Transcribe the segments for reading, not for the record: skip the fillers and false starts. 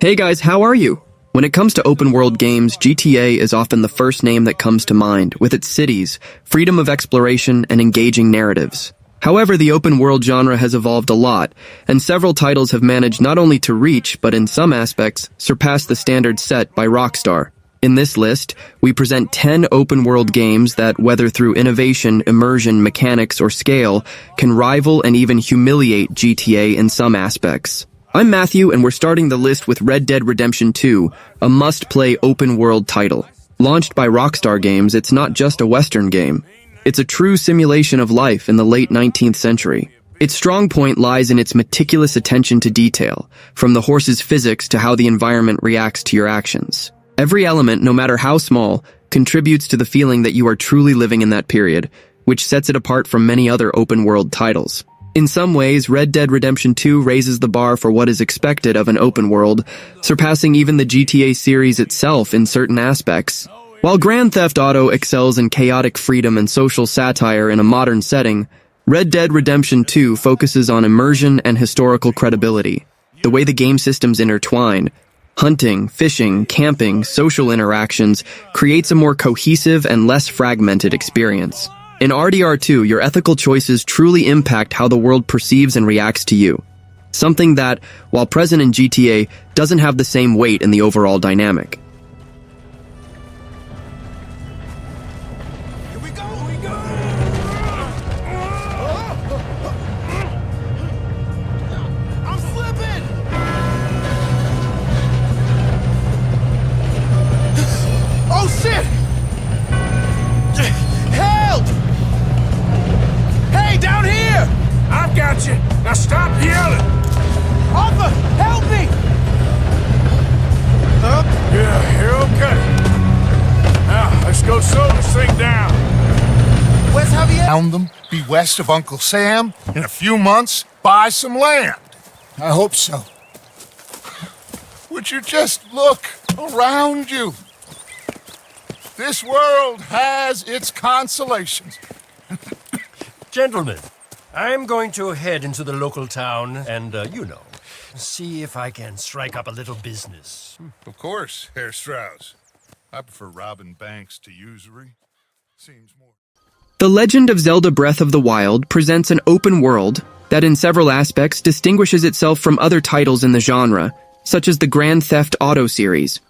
Hey guys, how are you? When it comes to open world games, GTA is often the first name that comes to mind, with its cities, freedom of exploration, and engaging narratives. However, the open world genre has evolved a lot, and several titles have managed not only to reach, but in some aspects, surpass the standards set by Rockstar. In this list, we present 10 open world games that, whether through innovation, immersion, mechanics, or scale, can rival and even humiliate GTA in some aspects. I'm Matthew, and we're starting the list with Red Dead Redemption 2, a must-play open-world title. Launched by Rockstar Games, it's not just a Western game. It's a true simulation of life in the late 19th century. Its strong point lies in its meticulous attention to detail, from the horse's physics to how the environment reacts to your actions. Every element, no matter how small, contributes to the feeling that you are truly living in that period, which sets it apart from many other open-world titles. In some ways, Red Dead Redemption 2 raises the bar for what is expected of an open world, surpassing even the GTA series itself in certain aspects. While Grand Theft Auto excels in chaotic freedom and social satire in a modern setting, Red Dead Redemption 2 focuses on immersion and historical credibility. The way the game systems intertwine, hunting, fishing, camping, social interactions, creates a more cohesive and less fragmented experience. In RDR2, your ethical choices truly impact how the world perceives and reacts to you. Something that, while present in GTA, doesn't have the same weight in the overall dynamic. Here we go! Here we go! I'm slipping! Oh shit! Help! Hey, down here! I've got you. Now stop yelling. Arthur, help me! Yeah, you're okay. Now, let's go slow this thing down. Where's Javier? Found them, be west of Uncle Sam, in a few months, buy some land. I hope so. Would you just look around you? This world has its consolations. Gentlemen, I'm going to head into the local town and, see if I can strike up a little business. Of course, Herr Strauss. I prefer robbing banks to usury. Seems more... The Legend of Zelda Breath of the Wild presents an open world that in several aspects distinguishes itself from other titles in the genre, such as the Grand Theft Auto series.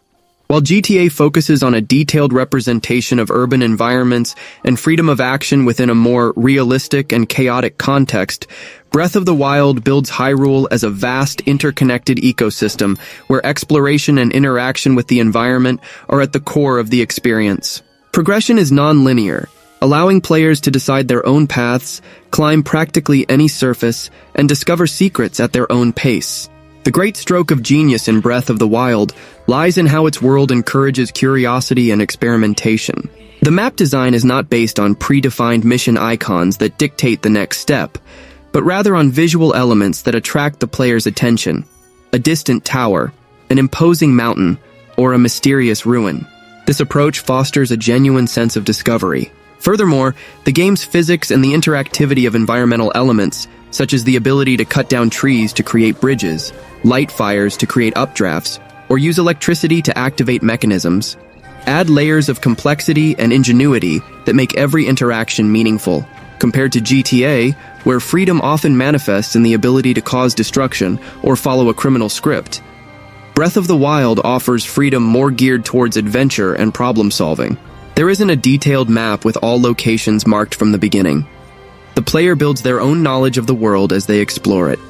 While GTA focuses on a detailed representation of urban environments and freedom of action within a more realistic and chaotic context, Breath of the Wild builds Hyrule as a vast, interconnected ecosystem where exploration and interaction with the environment are at the core of the experience. Progression is non-linear, allowing players to decide their own paths, climb practically any surface, and discover secrets at their own pace. The great stroke of genius in Breath of the Wild lies in how its world encourages curiosity and experimentation. The map design is not based on predefined mission icons that dictate the next step, but rather on visual elements that attract the player's attention. A distant tower, an imposing mountain, or a mysterious ruin. This approach fosters a genuine sense of discovery. Furthermore, the game's physics and the interactivity of environmental elements, such as the ability to cut down trees to create bridges, light fires to create updrafts, or use electricity to activate mechanisms, add layers of complexity and ingenuity that make every interaction meaningful. Compared to GTA, where freedom often manifests in the ability to cause destruction or follow a criminal script, Breath of the Wild offers freedom more geared towards adventure and problem-solving. There isn't a detailed map with all locations marked from the beginning. The player builds their own knowledge of the world as they explore it.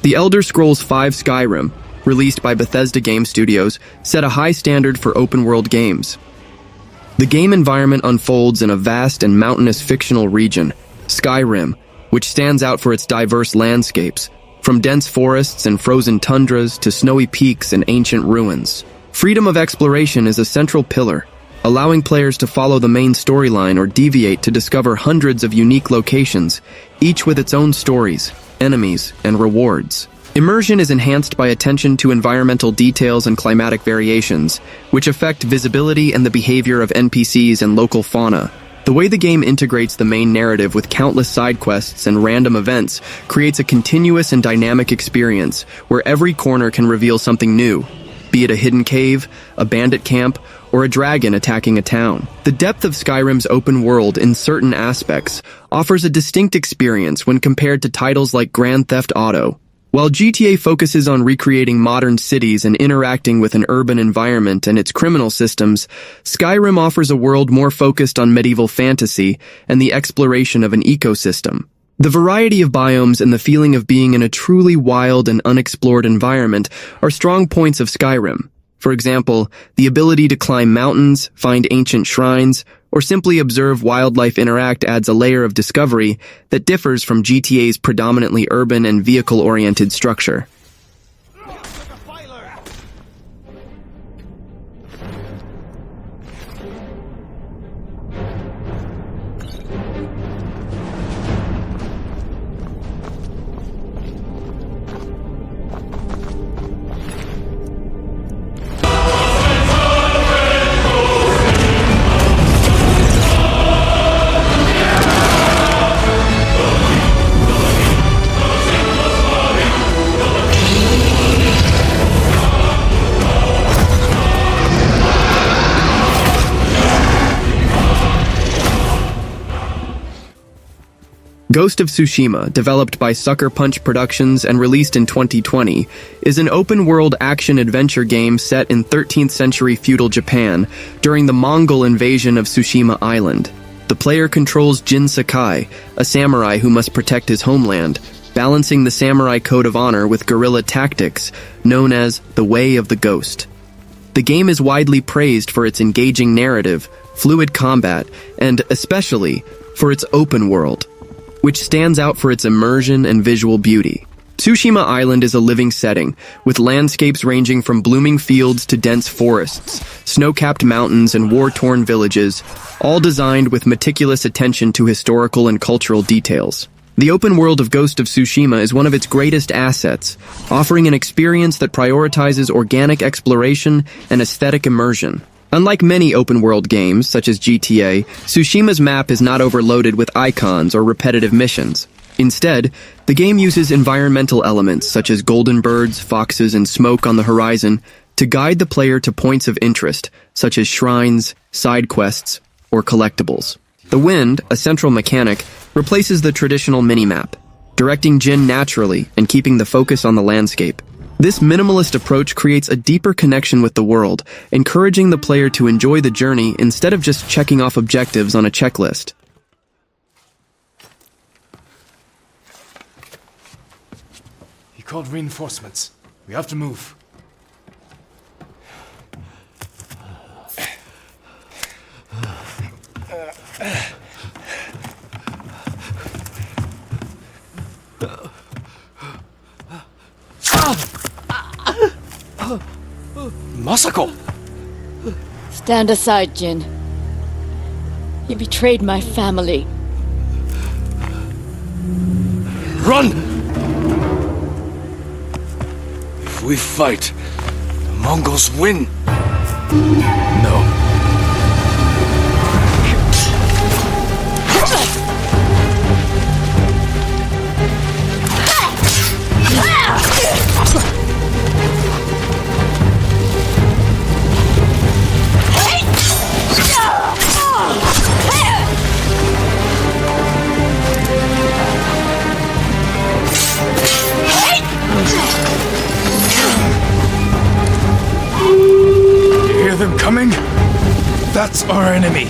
The Elder Scrolls V Skyrim, released by Bethesda Game Studios, set a high standard for open-world games. The game environment unfolds in a vast and mountainous fictional region, Skyrim, which stands out for its diverse landscapes, from dense forests and frozen tundras to snowy peaks and ancient ruins. Freedom of exploration is a central pillar, allowing players to follow the main storyline or deviate to discover hundreds of unique locations, each with its own stories, enemies, and rewards. Immersion is enhanced by attention to environmental details and climatic variations, which affect visibility and the behavior of NPCs and local fauna. The way the game integrates the main narrative with countless side quests and random events creates a continuous and dynamic experience where every corner can reveal something new, be it a hidden cave, a bandit camp, or a dragon attacking a town. The depth of Skyrim's open world in certain aspects offers a distinct experience when compared to titles like Grand Theft Auto. While GTA focuses on recreating modern cities and interacting with an urban environment and its criminal systems, Skyrim offers a world more focused on medieval fantasy and the exploration of an ecosystem. The variety of biomes and the feeling of being in a truly wild and unexplored environment are strong points of Skyrim. For example, the ability to climb mountains, find ancient shrines, or simply observe wildlife interact adds a layer of discovery that differs from GTA's predominantly urban and vehicle-oriented structure. Ghost of Tsushima, developed by Sucker Punch Productions and released in 2020, is an open-world action-adventure game set in 13th century feudal Japan during the Mongol invasion of Tsushima Island. The player controls Jin Sakai, a samurai who must protect his homeland, balancing the samurai code of honor with guerrilla tactics known as the Way of the Ghost. The game is widely praised for its engaging narrative, fluid combat, and, especially, for its open world, which stands out for its immersion and visual beauty. Tsushima Island is a living setting, with landscapes ranging from blooming fields to dense forests, snow-capped mountains and war-torn villages, all designed with meticulous attention to historical and cultural details. The open world of Ghost of Tsushima is one of its greatest assets, offering an experience that prioritizes organic exploration and aesthetic immersion. Unlike many open-world games, such as GTA, Tsushima's map is not overloaded with icons or repetitive missions. Instead, the game uses environmental elements such as golden birds, foxes, and smoke on the horizon to guide the player to points of interest, such as shrines, side quests, or collectibles. The wind, a central mechanic, replaces the traditional minimap, directing Jin naturally and keeping the focus on the landscape. This minimalist approach creates a deeper connection with the world, encouraging the player to enjoy the journey instead of just checking off objectives on a checklist. He called reinforcements. We have to move. Masako! Stand aside, Jin. You betrayed my family. Run! If we fight, the Mongols win. No. Hear them coming? That's our enemy.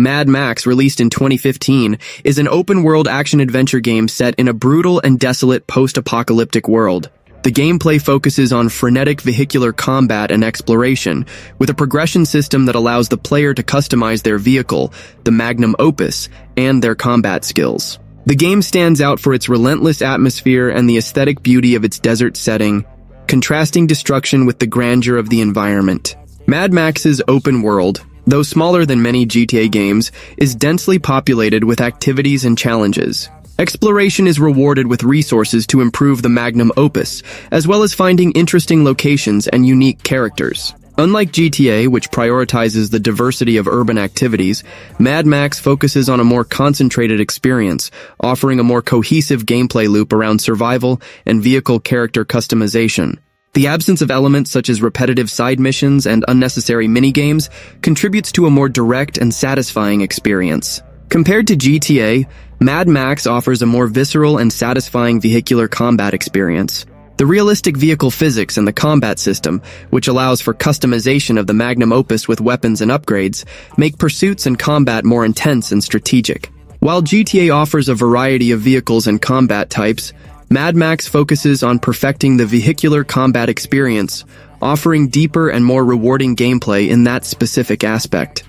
Mad Max, released in 2015, is an open-world action-adventure game set in a brutal and desolate post-apocalyptic world. The gameplay focuses on frenetic vehicular combat and exploration, with a progression system that allows the player to customize their vehicle, the magnum opus, and their combat skills. The game stands out for its relentless atmosphere and the aesthetic beauty of its desert setting, contrasting destruction with the grandeur of the environment. Mad Max's open world, though smaller than many GTA games, is densely populated with activities and challenges. Exploration is rewarded with resources to improve the magnum opus, as well as finding interesting locations and unique characters. Unlike GTA, which prioritizes the diversity of urban activities, Mad Max focuses on a more concentrated experience, offering a more cohesive gameplay loop around survival and vehicle character customization. The absence of elements such as repetitive side missions and unnecessary minigames contributes to a more direct and satisfying experience. Compared to GTA, Mad Max offers a more visceral and satisfying vehicular combat experience. The realistic vehicle physics and the combat system, which allows for customization of the magnum opus with weapons and upgrades, make pursuits and combat more intense and strategic. While GTA offers a variety of vehicles and combat types, Mad Max focuses on perfecting the vehicular combat experience, offering deeper and more rewarding gameplay in that specific aspect.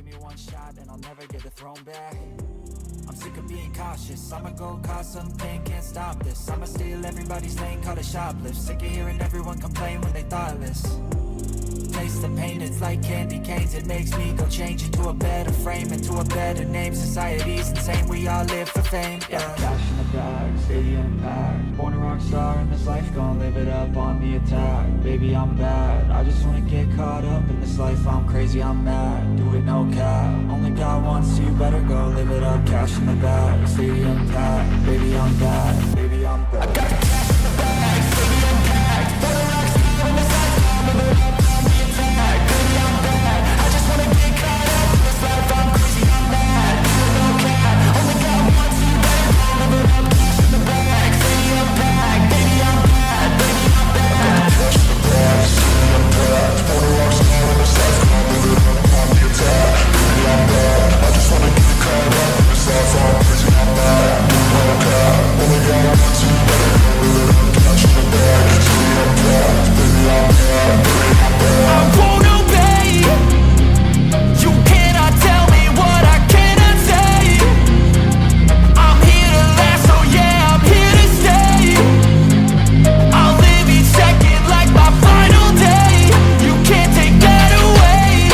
I'ma steal everybody's lane, call it shoplift. Sick of hearing everyone complain when they thoughtless. Taste the pain, it's like candy canes. It makes me go change into a better frame, into a better name. Society's insane, we all live for fame. Yeah. Cash in the bag, stadium packed. Born a rock star in this life, gonna live it up on the attack. Baby, I'm bad, I just wanna get caught up in this life. I'm crazy, I'm mad, do it no cap. Only God wants you, better go live it up. Cash in the bag, stadium packed. Baby, I'm bad, baby, I'm bad. I got the cash in the bag, stadium packed. Born a rock star in this life, gonna live it up on the attack. Baby, I'm bad, I just wanna get caught up in this life. I'm crazy, I'm mad, do it no cap. Only God wants you, better go live it up. Cash in the bag, stadium packed. Baby, I'm bad, baby, I'm bad. Cash in the bag, stadium packed. Born a rock star in this life, gonna live it up on the attack. Baby, I'm bad, I just wanna get caught up in this life. I'm crazy, I'm mad, do it no cap. Only God wants you, better go live it up. Cash in the bag, stadium packed. Baby, I'm bad, baby, I'm bad. I won't obey. You cannot tell me what I cannot say. I'm here to last, so yeah, I'm here to stay. I'll live each second like my final day. You can't take that away.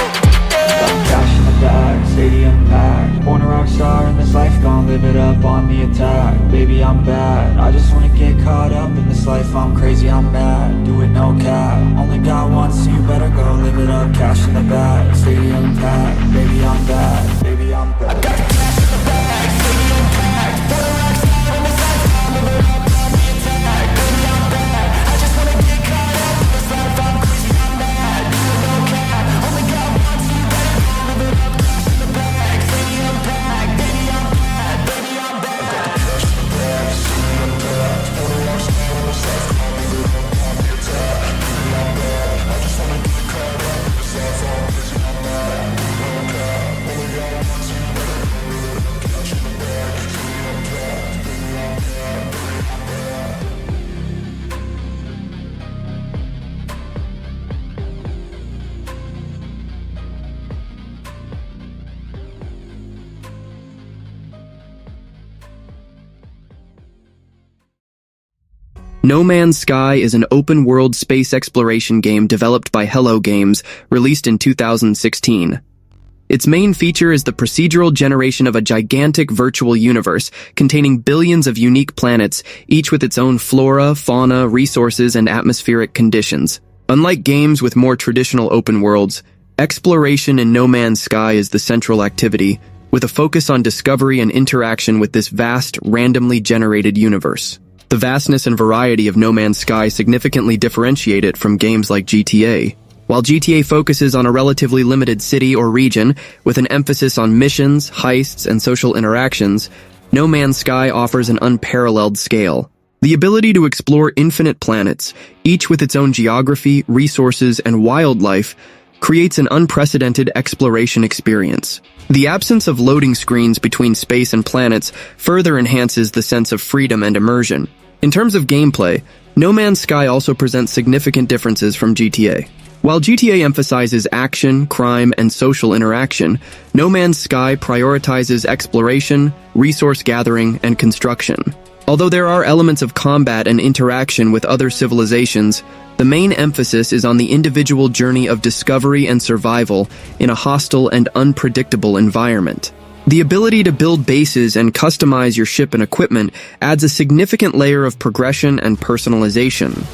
Yeah. Cash in the bag, stadium packed. Born a rock star in this life, gonna live it up on the attack. Baby, I'm bad, I just wanna get caught up in this life. I'm crazy, I'm mad, do it no cap. Only God wants you, better go live it up. Cash in the bag, stadium packed. Baby, I'm bad, baby, I'm bad. I got the cash in the bag, stadium packed. Born a rock star in this life, gonna live it up on the attack. Baby, I'm bad, I just wanna get caught up in this life. I'm crazy, I'm mad, do it no cap. Only God wants you, better go live it up. Cash in the bag, stadium packed. Baby, I'm bad, baby, I'm bad. I got the cash in the bag, stadium packed. Born a rock star in this life, gonna live it up on the attack. Baby, I'm bad, I just wanna get caught up in this life. I'm crazy, I'm mad, do it no cap. Only God wants you, better go live it up. Cash in the bag, stadium packed. Baby, I'm bad, baby, I'm bad. No Man's Sky is an open-world space exploration game developed by Hello Games, released in 2016. Its main feature is the procedural generation of a gigantic virtual universe containing billions of unique planets, each with its own flora, fauna, resources, and atmospheric conditions. Unlike games with more traditional open worlds, exploration in No Man's Sky is the central activity, with a focus on discovery and interaction with this vast, randomly generated universe. The vastness and variety of No Man's Sky significantly differentiate it from games like GTA. While GTA focuses on a relatively limited city or region, with an emphasis on missions, heists, and social interactions, No Man's Sky offers an unparalleled scale. The ability to explore infinite planets, each with its own geography, resources, and wildlife, creates an unprecedented exploration experience. The absence of loading screens between space and planets further enhances the sense of freedom and immersion. In terms of gameplay, No Man's Sky also presents significant differences from GTA. While GTA emphasizes action, crime, and social interaction, No Man's Sky prioritizes exploration, resource gathering, and construction. Although there are elements of combat and interaction with other civilizations, the main emphasis is on the individual journey of discovery and survival in a hostile and unpredictable environment. The ability to build bases and customize your ship and equipment adds a significant layer of progression and personalization.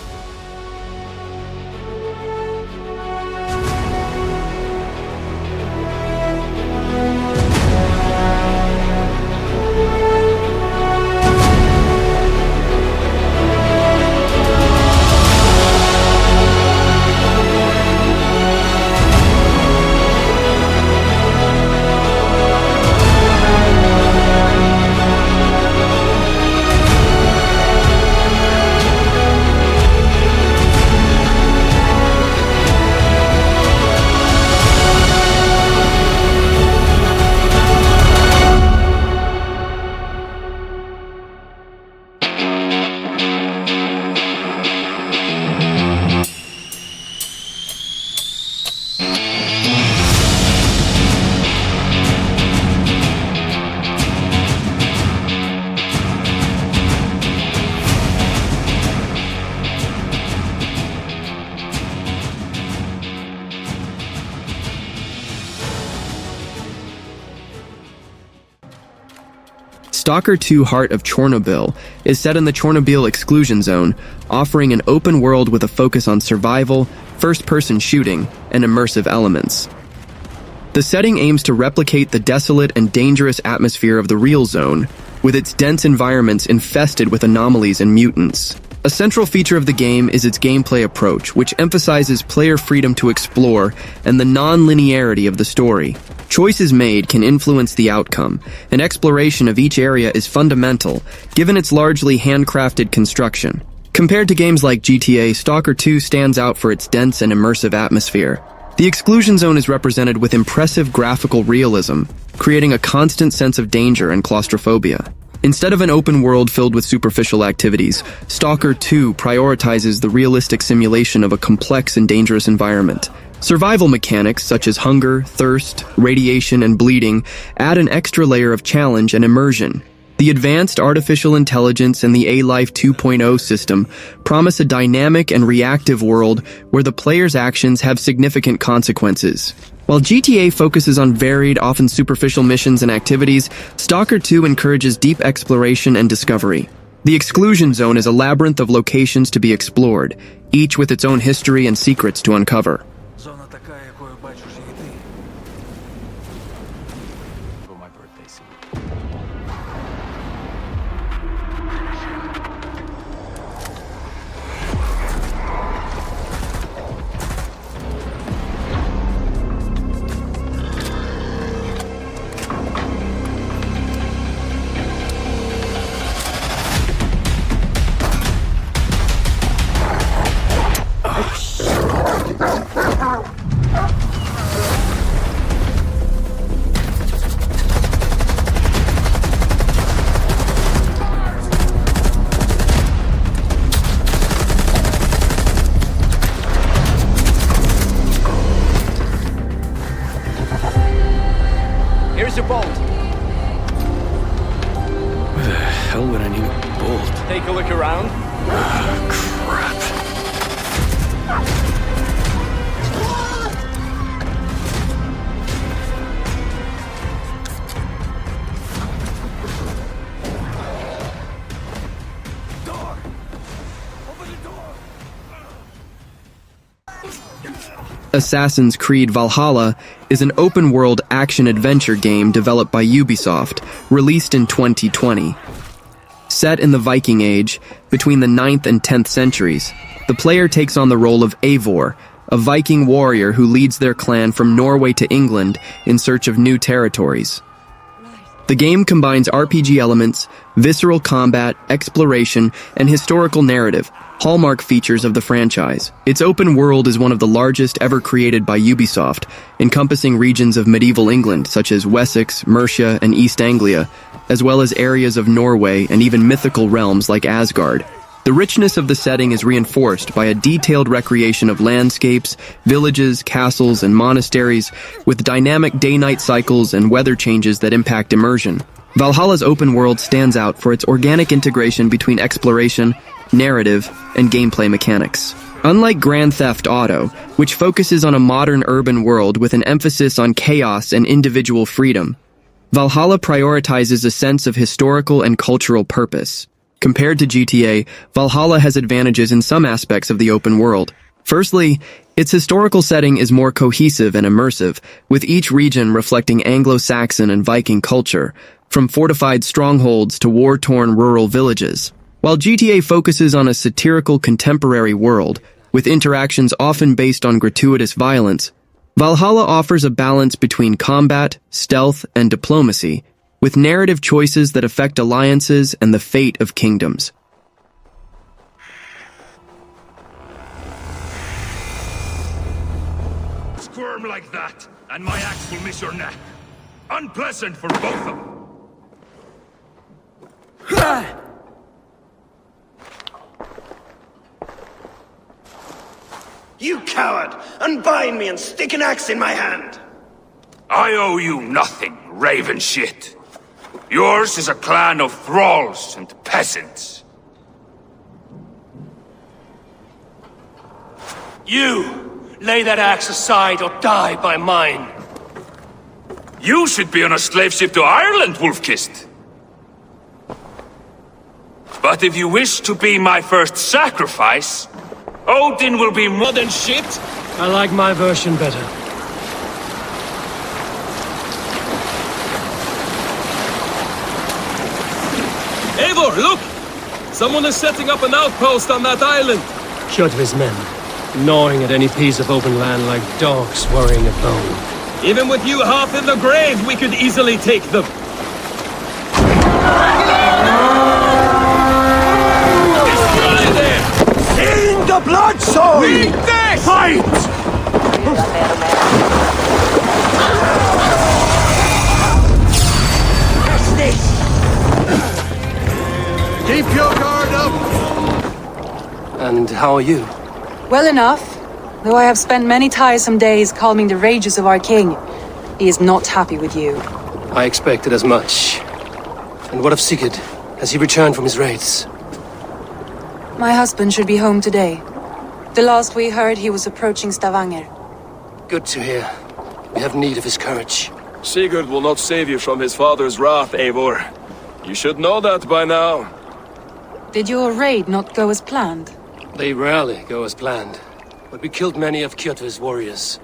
S.T.A.L.K.E.R 2 Heart of Chornobyl is set in the Chornobyl exclusion zone, offering an open world with a focus on survival, first-person shooting, and immersive elements. The setting aims to replicate the desolate and dangerous atmosphere of the real zone, with its dense environments infested with anomalies and mutants. A central feature of the game is its gameplay approach, which emphasizes player freedom to explore and the non-linearity of the story. Choices made can influence the outcome, and exploration of each area is fundamental, given its largely handcrafted construction. Compared to games like GTA, S.T.A.L.K.E.R 2 stands out for its dense and immersive atmosphere. The exclusion zone is represented with impressive graphical realism, creating a constant sense of danger and claustrophobia. Instead of an open world filled with superficial activities, S.T.A.L.K.E.R 2 prioritizes the realistic simulation of a complex and dangerous environment. Survival mechanics such as hunger, thirst, radiation, and bleeding add an extra layer of challenge and immersion. The advanced artificial intelligence and the A-Life 2.0 system promise a dynamic and reactive world where the player's actions have significant consequences. While GTA focuses on varied, often superficial missions and activities, S.T.A.L.K.E.R 2 encourages deep exploration and discovery. The exclusion zone is a labyrinth of locations to be explored, each with its own history and secrets to uncover. Зона така, якою бачиш і ти. For my birthday scene. Here's your bolt. Where the hell would I need a bolt? Take a look around. Crap. Assassin's Creed Valhalla is an open-world action-adventure game developed by Ubisoft, released in 2020. Set in the Viking Age, between the 9th and 10th centuries, the player takes on the role of Eivor, a Viking warrior who leads their clan from Norway to England in search of new territories. The game combines RPG elements, visceral combat, exploration, and historical narrative, hallmark features of the franchise. Its open world is one of the largest ever created by Ubisoft, encompassing regions of medieval England such as Wessex, Mercia, and East Anglia, as well as areas of Norway and even mythical realms like Asgard. The richness of the setting is reinforced by a detailed recreation of landscapes, villages, castles, and monasteries, with dynamic day-night cycles and weather changes that impact immersion. Valhalla's open world stands out for its organic integration between exploration, narrative, and gameplay mechanics. Unlike Grand Theft Auto, which focuses on a modern urban world with an emphasis on chaos and individual freedom, Valhalla prioritizes a sense of historical and cultural purpose. Compared to GTA, Valhalla has advantages in some aspects of the open world. Firstly, its historical setting is more cohesive and immersive, with each region reflecting Anglo-Saxon and Viking culture, from fortified strongholds to war-torn rural villages. While GTA focuses on a satirical contemporary world, with interactions often based on gratuitous violence, Valhalla offers a balance between combat, stealth, and diplomacy, with narrative choices that affect alliances and the fate of kingdoms. Squirm like that, and my axe will miss your neck. Unpleasant for both of them. You coward! Unbind me and stick an axe in my hand! I owe you nothing, raven shit. Yours is a clan of thralls and peasants. You! Lay that axe aside or die by mine! You should be on a slave ship to Ireland, Wolfkist. But if you wish to be my first sacrifice, Odin will be more than shit. I like my version better. Eivor, look! Someone is setting up an outpost on that island! Kjotve's men, gnawing at any piece of open land like dogs worrying a bone. Even with you half in the grave, we could easily take them! Destroy them! In the blood soul! Eat this! Fight! Keep your guard up! And how are you? Well enough, though I have spent many tiresome days calming the rages of our king. He is not happy with you. I expected as much. And what of Sigurd? Has he returned from his raids? My husband should be home today. The last we heard, he was approaching Stavanger. Good to hear. We have need of his courage. Sigurd will not save you from his father's wrath, Eivor. You should know that by now. Did your raid not go as planned? They rarely go as planned. But we killed many of Kjotve's warriors.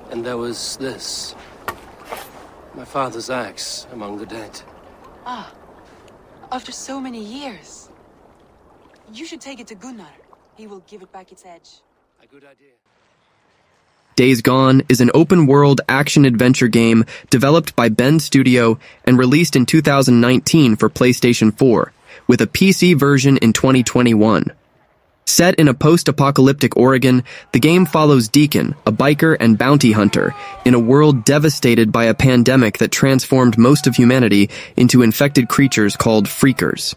And there was this. My father's axe among the dead. Ah, after so many years. You should take it to Gunnar. He will give it back its edge. A good idea. Days Gone is an open-world action-adventure game developed by Bend Studio and released in 2019 for PlayStation 4, with a PC version in 2021. Set in a post-apocalyptic Oregon, the game follows Deacon, a biker and bounty hunter, in a world devastated by a pandemic that transformed most of humanity into infected creatures called Freakers.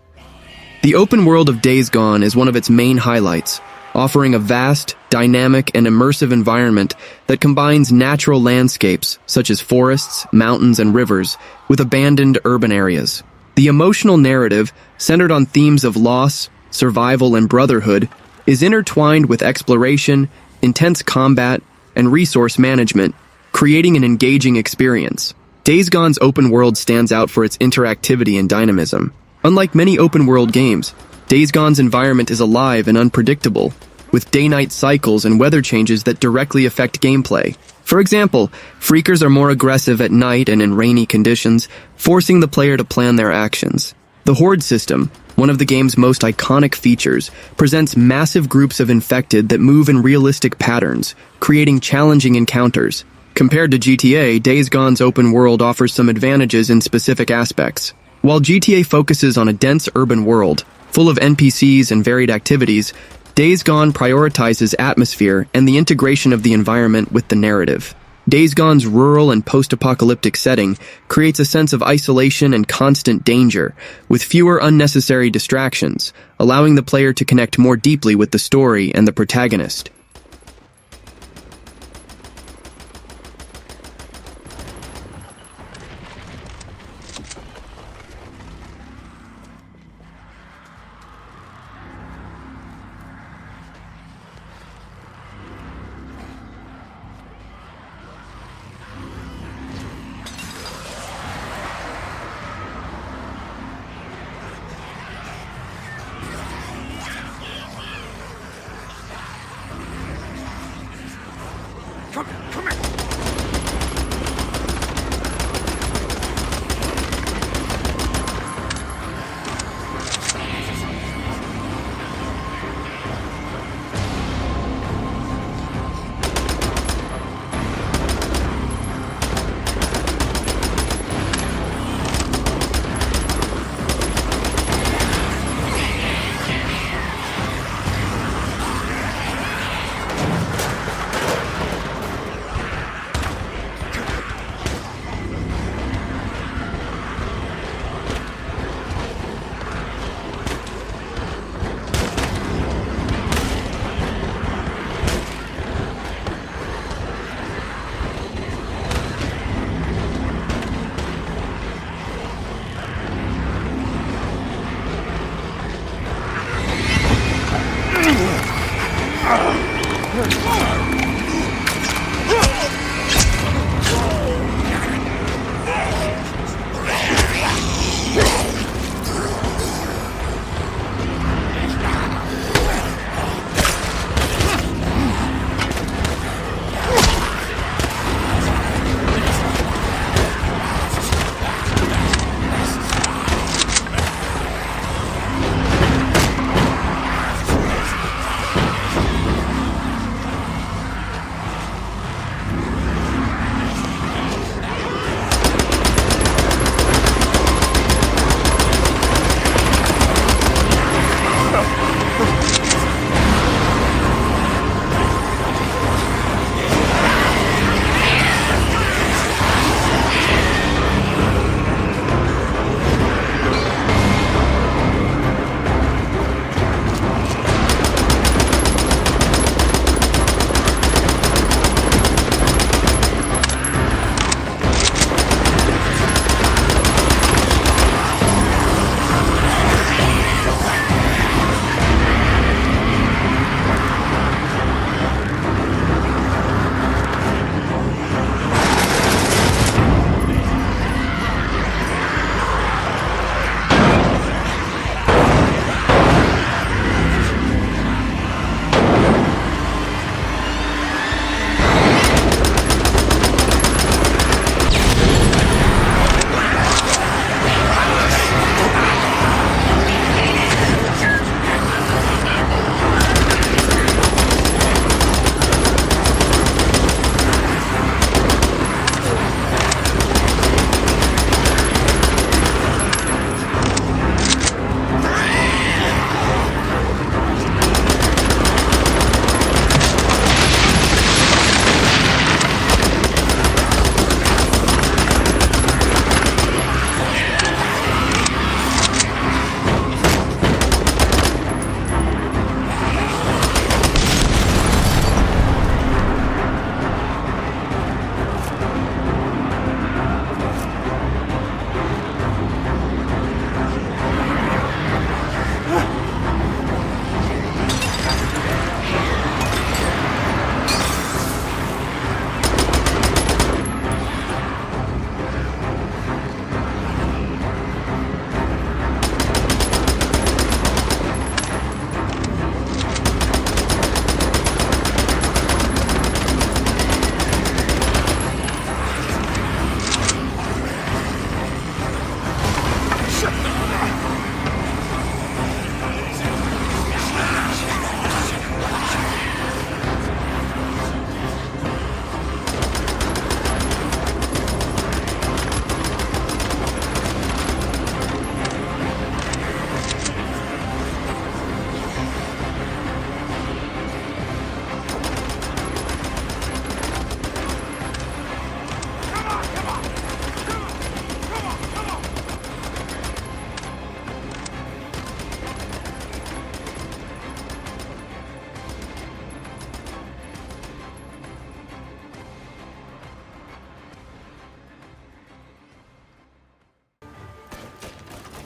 The open world of Days Gone is one of its main highlights, offering a vast, dynamic, and immersive environment that combines natural landscapes, such as forests, mountains, and rivers, with abandoned urban areas. The emotional narrative, centered on themes of loss, survival, and brotherhood, is intertwined with exploration, intense combat, and resource management, creating an engaging experience. Days Gone's open world stands out for its interactivity and dynamism. Unlike many open-world games, Days Gone's environment is alive and unpredictable, with day-night cycles and weather changes that directly affect gameplay. For example, Freakers are more aggressive at night and in rainy conditions, forcing the player to plan their actions. The Horde system, one of the game's most iconic features, presents massive groups of infected that move in realistic patterns, creating challenging encounters. Compared to GTA, Days Gone's open world offers some advantages in specific aspects. While GTA focuses on a dense urban world, full of NPCs and varied activities, Days Gone prioritizes atmosphere and the integration of the environment with the narrative. Days Gone's rural and post-apocalyptic setting creates a sense of isolation and constant danger, with fewer unnecessary distractions, allowing the player to connect more deeply with the story and the protagonist.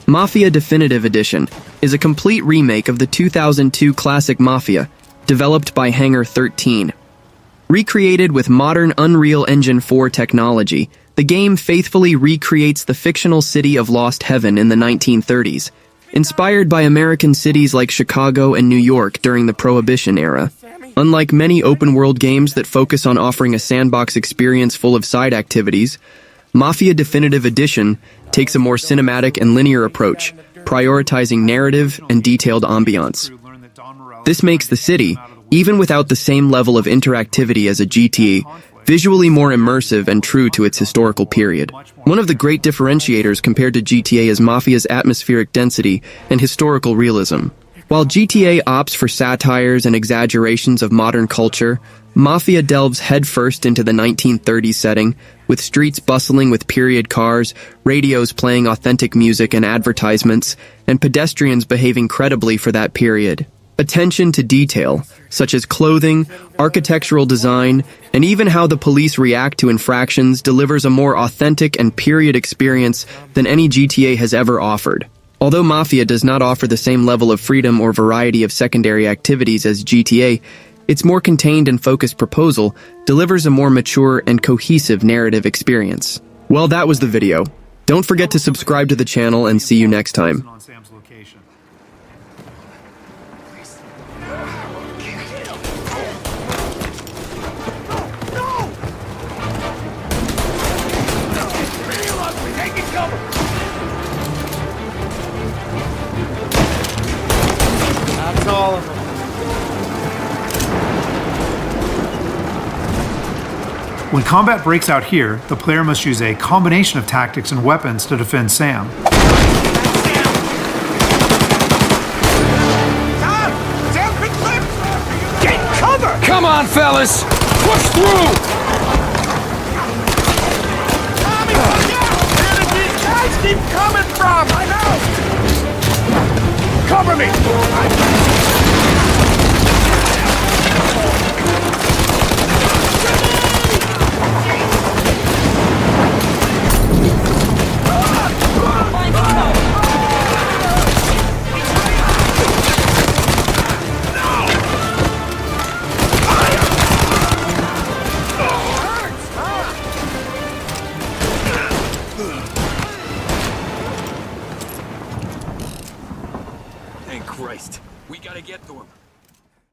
Mafia Definitive Edition is a complete remake of the 2002 classic Mafia, developed by Hangar 13. Recreated with modern Unreal Engine 4 technology, the game faithfully recreates the fictional city of Lost Heaven in the 1930s, inspired by American cities like Chicago and New York during the Prohibition era. Unlike many open-world games that focus on offering a sandbox experience full of side activities, Mafia Definitive Edition takes a more cinematic and linear approach, prioritizing narrative and detailed ambiance. This makes the city, even without the same level of interactivity as a GTA, visually more immersive and true to its historical period. One of the great differentiators compared to GTA is Mafia's atmospheric density and historical realism. While GTA opts for satires and exaggerations of modern culture, Mafia delves headfirst into the 1930s setting, with streets bustling with period cars, radios playing authentic music and advertisements, and pedestrians behaving credibly for that period. Attention to detail, such as clothing, architectural design, and even how the police react to infractions, delivers a more authentic and period experience than any GTA has ever offered. Although Mafia does not offer the same level of freedom or variety of secondary activities as GTA, its more contained and focused proposal delivers a more mature and cohesive narrative experience. Well, that was the video. Don't forget to subscribe to the channel and see you next time. That's all of them. When combat breaks out here, the player must use a combination of tactics and weapons to defend Sam. Get cover! Come on, fellas! Push through! Tommy, look out! Where did these guys keep coming from? I know! Cover me! Thank Christ. We gotta get to him.